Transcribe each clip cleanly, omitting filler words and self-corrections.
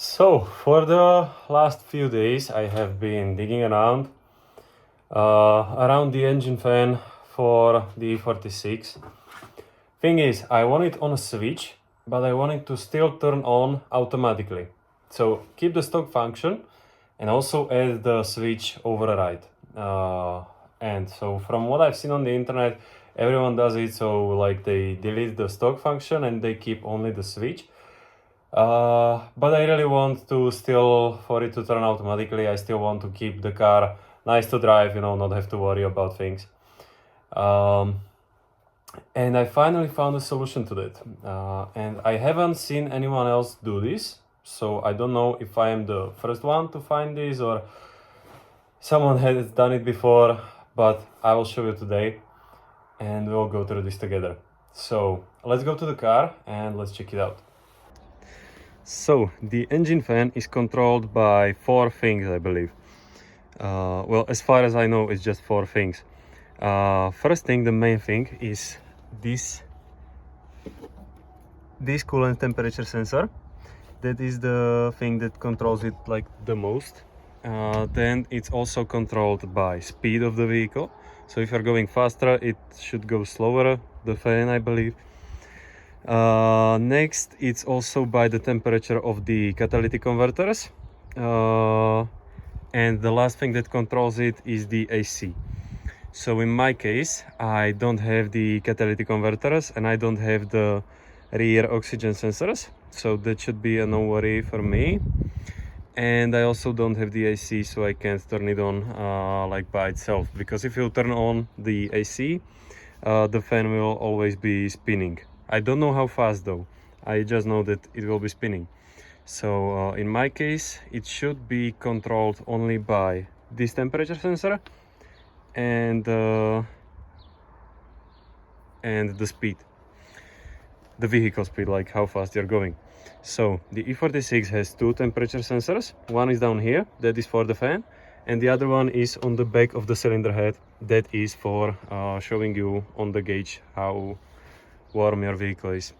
So, for the last few days, I have been digging around the engine fan for the E46. Thing is, I want it on a switch, but I want it to still turn on automatically. So, keep the stock function and also add the switch override. And so, from what I've seen on the internet, everyone does it. So, like they delete the stock function and they keep only the switch. But I really want to still, for it to turn automatically, I still want to keep the car nice to drive, not have to worry about things. And I finally found a solution to that. And I haven't seen anyone else do this, so I don't know if I am the first one to find this or someone has done it before, but I will show you today and we'll go through this together. So let's go to the car and let's check it out. So the engine fan is controlled by 4 things, I believe. Well, as far as I know, it's just 4 things. First thing, the main thing is this coolant temperature sensor. That is the thing that controls it like the most. Then it's also controlled by speed of the vehicle. So if you're going faster, it should go slower, the fan, I believe. Next, it's also by the temperature of the catalytic converters. And the last thing that controls it is the AC. So in my case, I don't have the catalytic converters and I don't have the rear oxygen sensors. So that should be a no worry for me. And I also don't have the AC, so I can't turn it on like by itself. Because if you turn on the AC, the fan will always be spinning. I don't know how fast though, I just know that it will be spinning. So in my case, it should be controlled only by this temperature sensor and the speed, the vehicle speed, like how fast you're going. So the E46 has 2 temperature sensors. One is down here, that is for the fan, and the other one is on the back of the cylinder head, that is for showing you on the gauge how warm your vehicle is.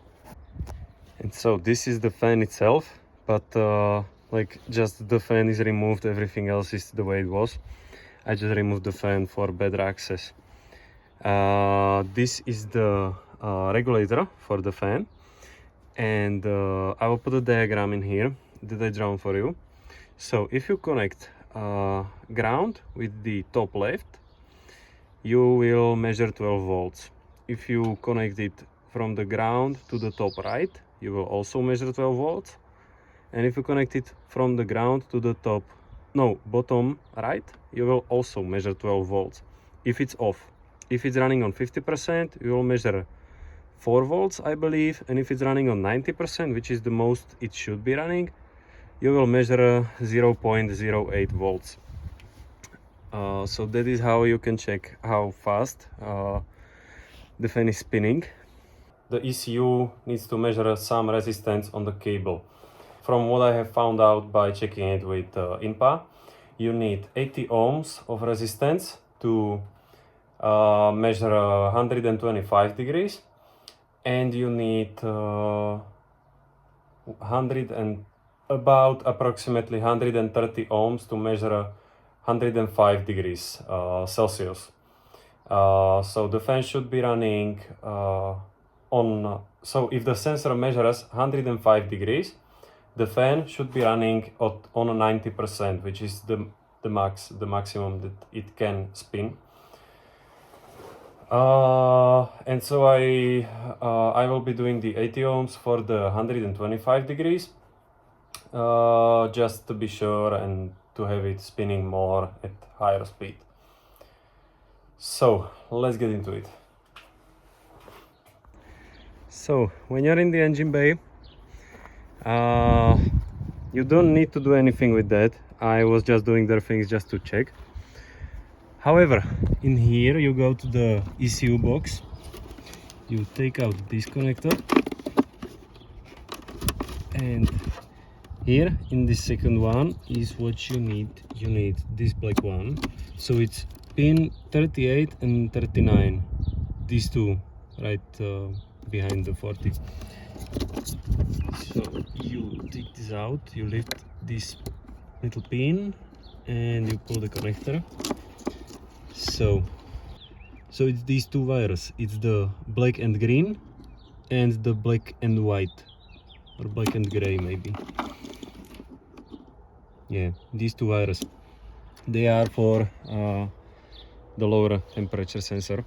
And so this is the fan itself, but like just the fan is removed, everything else is the way it was. I just removed the fan for better access. This is the regulator for the fan, and I will put a diagram in here that I drawn for you. So if you connect ground with the top left, you will measure 12 volts. If you connect it from the ground to the top right, you will also measure 12 volts. And if you connect it from the ground to the bottom right, you will also measure 12 volts if it's off. If it's running on 50%, you will measure 4 volts, I believe. And if it's running on 90%, which is the most it should be running, you will measure 0.08 volts. So that is how you can check how fast the fan is spinning. The ECU needs to measure some resistance on the cable. From what I have found out by checking it with INPA, you need 80 ohms of resistance to measure 125 degrees, and you need approximately 130 ohms to measure 105 degrees Celsius. So the fan should be running so if the sensor measures 105 degrees, the fan should be running on 90%, which is the maximum that it can spin. And so I will be doing the 80 ohms for the 125 degrees, just to be sure and to have it spinning more at higher speed. So let's get into it. So when you're in the engine bay, you don't need to do anything with that. I was just doing their things just to check. However, in here you go to the ECU box, you take out this connector, and here in this second one is what you need. You need this black one. So it's pin 38 and 39, these two right behind the 40. So you take this out, you lift this little pin and you pull the connector. So it's these two wires. It's the black and green and the black and white, or black and gray maybe. Yeah, these two wires. They are for the lower temperature sensor.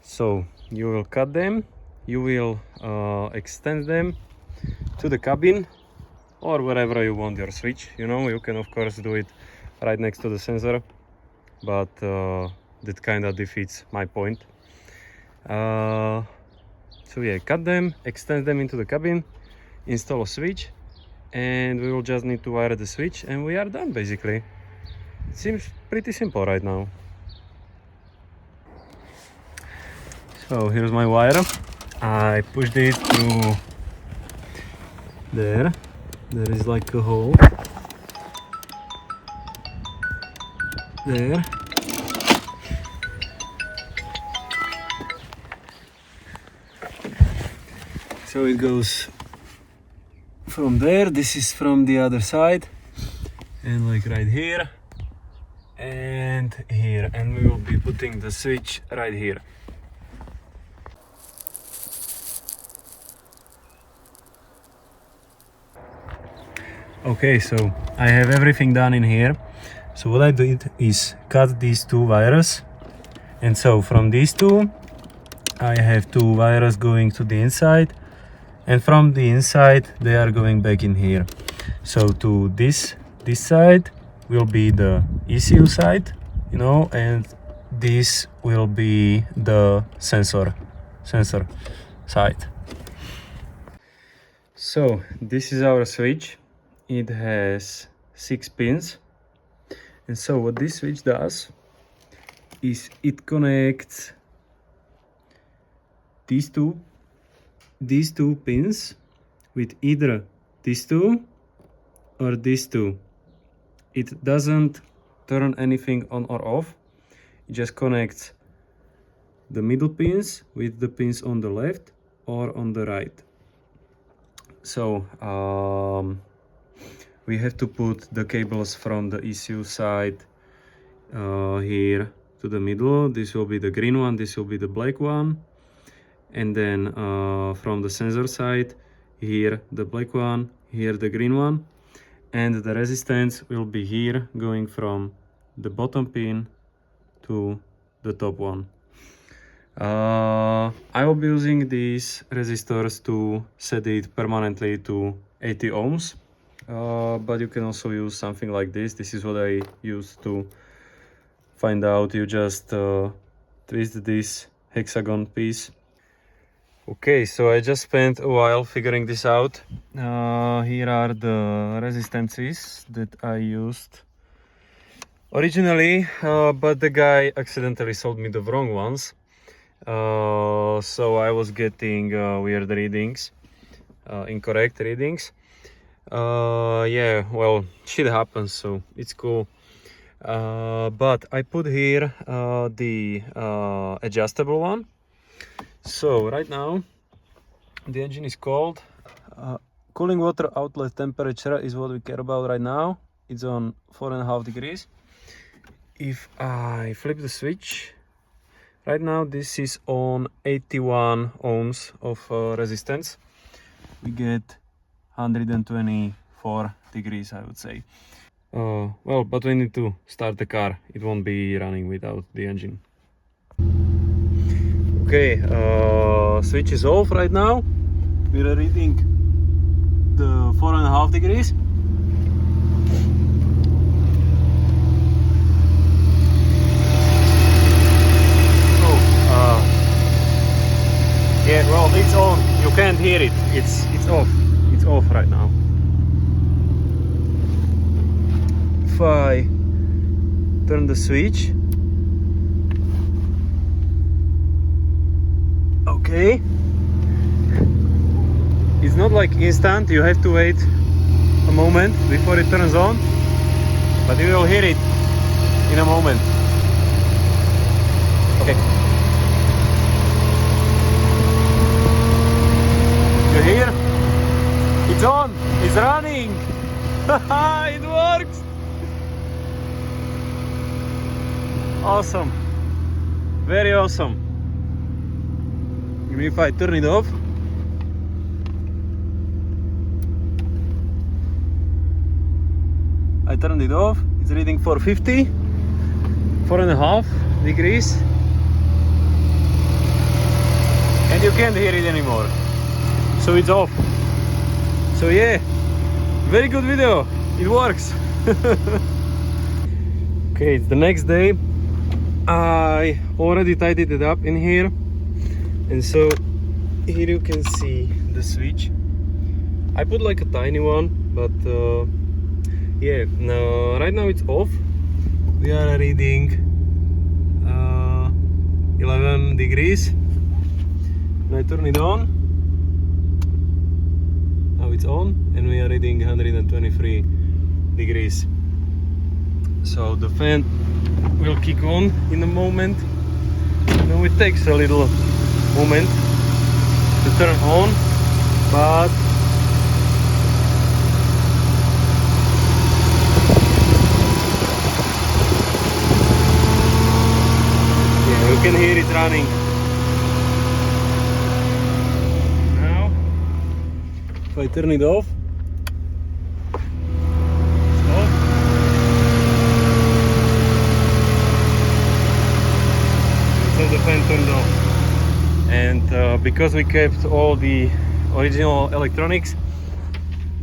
So you will cut them, you will extend them to the cabin or wherever you want your switch. You know, you can of course do it right next to the sensor, but that kind of defeats my point. So yeah, cut them, extend them into the cabin, install a switch, and we will just need to wire the switch and we are done basically. It seems pretty simple right now. So here's my wire. I pushed it through there. There is like a hole there. So it goes from there. This is from the other side, and like right here and here, and we will be putting the switch right here. Okay, so I have everything done in here. So what I did is cut these two wires, and so from these two I have two wires going to the inside, and from the inside they are going back in here. So to this side will be the ECU side, you know, and this will be the sensor side. So this is our switch. It has 6 pins, and so what this switch does is it connects these two pins with either these two or these two. It doesn't turn anything on or off. It just connects the middle pins with the pins on the left or on the right. So we have to put the cables from the ECU side here to the middle. This will be the green one, this will be the black one, and then from the sensor side, here the black one, here the green one, and the resistance will be here going from the bottom pin to the top one. I will be using these resistors to set it permanently to 80 ohms. But you can also use something like this. This is what I used to find out. You just twist this hexagon piece. Okay, so I just spent a while figuring this out. Here are the resistances that I used originally, but the guy accidentally sold me the wrong ones. So I was getting weird readings, incorrect readings. Yeah, well, shit happens, so it's cool. But I put here the adjustable one. So right now the engine is cold. Cooling water outlet temperature is what we care about right now. It's on 4.5 degrees. If I flip the switch right now, this is on 81 ohms of resistance. We get 124 degrees, I would say. Well, but we need to start the car. It won't be running without the engine. Okay, switch is off right now. We're reading the 4.5 degrees. Yeah, well, it's on. You can't hear it. It's off. It's off right now. If I turn the switch, okay, it's not like instant. You have to wait a moment before it turns on, but you will hear it in a moment. Okay. You hear? It's running! It works! Awesome! Very awesome! If I turn it off, I turned it off, it's reading 450, 4.5 degrees, and you can't hear it anymore, so it's off. So yeah, very good video, it works. Okay, it's the next day. I already tidied it up in here, and so here you can see the switch. I put like a tiny one, but yeah, no, right now it's off. We are reading 11 degrees. When I turn it on, now it's on, and we are reading 123 degrees. So the fan will kick on in a moment. Now it takes a little moment to turn on, but yeah, you can hear it running. Now, if I turn it off, the fan turned off, and because we kept all the original electronics,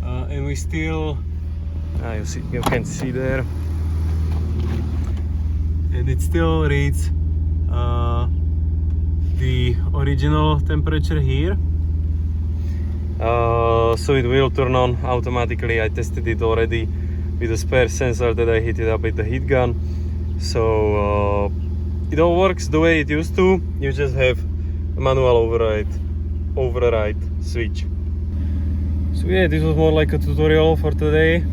and we still you can see there, and it still reads the original temperature here, so it will turn on automatically. I tested it already with a spare sensor that I heated up with the heat gun, so it all works the way it used to. You just have a manual override switch. So yeah, this was more like a tutorial for today,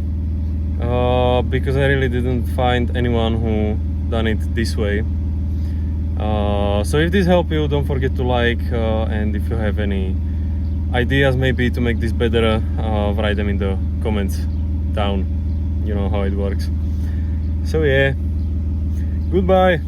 because I really didn't find anyone who done it this way. So if this helped you, don't forget to like, and if you have any ideas maybe to make this better, write them in the comments down. You know how it works. So yeah, goodbye.